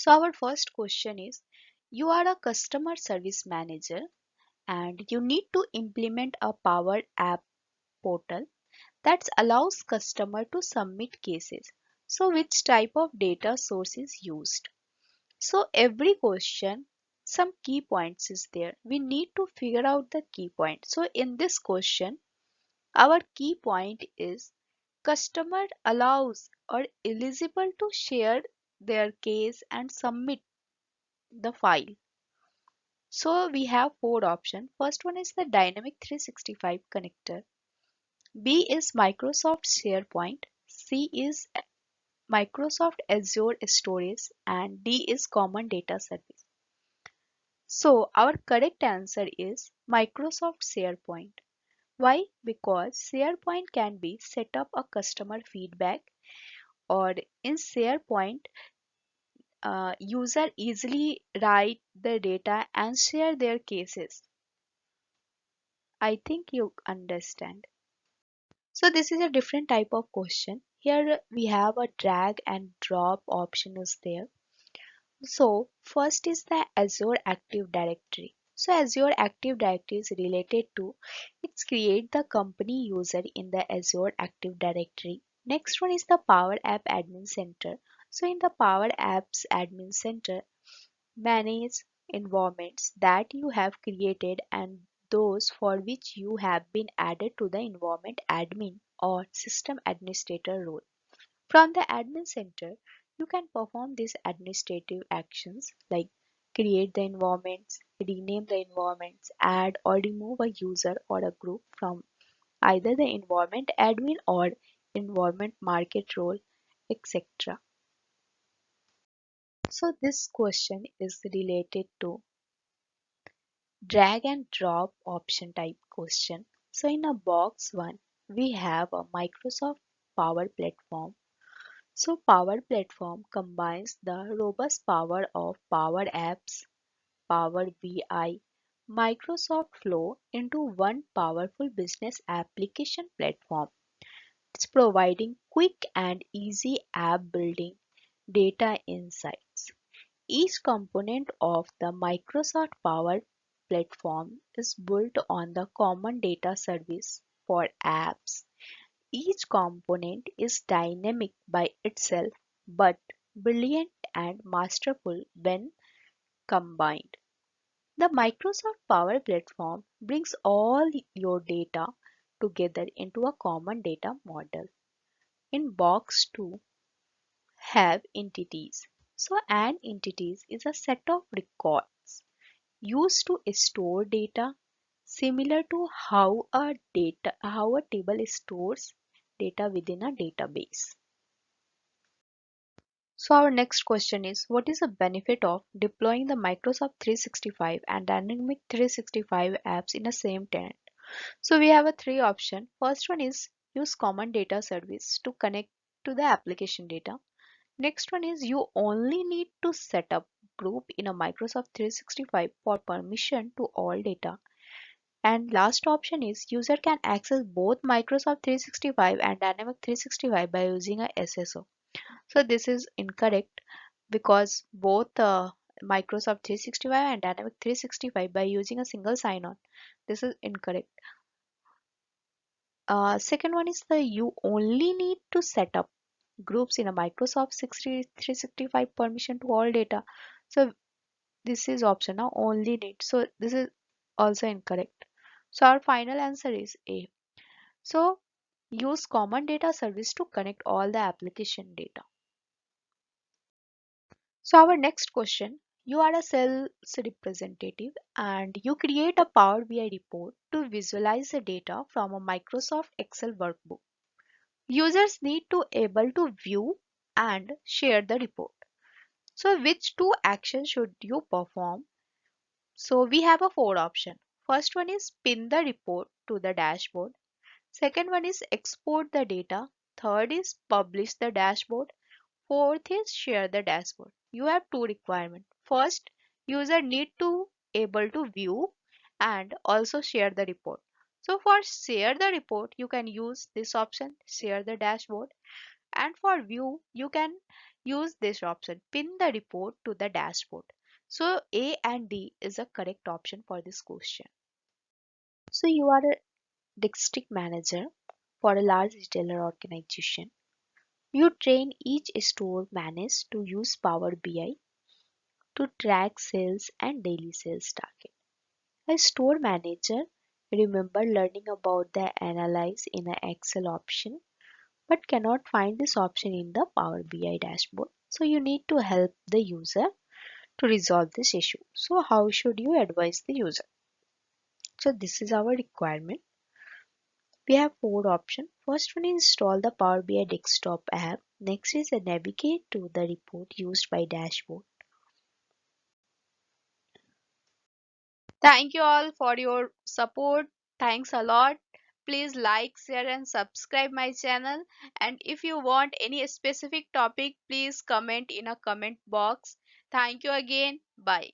So our first question is, you are a customer service manager and you need to implement a Power App portal that allows customer to submit cases. So which type of data source is used? So every question, some key points is there. We need to figure out the key point. So in this question, our key point is customer allows or eligible to share their case and submit the file. So we have four options. First one is the Dynamic 365 connector. B is Microsoft SharePoint. C is Microsoft Azure Storage, and D is Common Data Service. So our correct answer is Microsoft SharePoint. Why? Because SharePoint can be set up a customer feedback, or in SharePoint user easily write the data and share their cases. I think you understand. So this is a different type of question. Here we have a drag and drop option is there. So first is the Azure Active Directory. So Azure Active Directory is related to, it's create the company user in the Azure Active Directory. Next one is the Power App Admin Center. So in the Power Apps Admin Center, manage environments that you have created and those for which you have been added to the environment admin or system administrator role. From the admin center, you can perform these administrative actions like create the environments, rename the environments, add or remove a user or a group from either the environment admin or environment market role, etc. So this question is related to drag and drop option type question. So in a box 1, we have a Microsoft Power Platform. So Power Platform combines the robust power of Power Apps, Power BI, Microsoft Flow into one powerful business application platform. It's providing quick and easy app building, data insights. Each component of the Microsoft Power Platform is built on the common data service for apps. Each component is dynamic by itself but brilliant and masterful when combined. The Microsoft Power Platform brings all your data together into a common data model. In box 2, have entities. So an entities is a set of records used to store data, similar to how a table stores data within a database. So our next question is, what is the benefit of deploying the Microsoft 365 and Dynamic 365 apps in the same tenant? So we have a three option. First one is use common data service to connect to the application data. Next one is you only need to set up group in a Microsoft 365 for permission to all data. And last option is user can access both Microsoft 365 and Dynamic 365 by using a SSO. So this is incorrect because both Microsoft 365 and Dynamic 365 by using a single sign-on. This is incorrect. Second one is the you only need to set up groups in a Microsoft 365 permission to all data. So this is option now only need. So this is also incorrect. So our final answer is A. So use common data service to connect all the application data. So our next question, you are a sales representative and you create a Power BI report to visualize the data from a Microsoft Excel workbook. Users need to able to view and share the report. So which two actions should you perform? So we have a four option. First one is pin the report to the dashboard. Second one is export the data. Third is publish the dashboard. Fourth is share the dashboard. You have two requirements. First, user need to able to view and also share the report. So for share the report, you can use this option, share the dashboard. And for view, you can use this option. Pin the report to the dashboard. So A and D is a correct option for this question. So you are a district manager for a large retailer organization. You train each store manager to use Power BI to track sales and daily sales target. A store manager remember learning about the analyze in an Excel option but cannot find this option in the Power BI dashboard. So you need to help the user to resolve this issue. So how should you advise the user? So this is our requirement. We have four options. First one is install the Power BI desktop app. Next is a navigate to the report used by dashboard. Thank you all for your support. Thanks a lot. Please like, share and subscribe my channel. And if you want any specific topic, please comment in a comment box. Thank you again. Bye.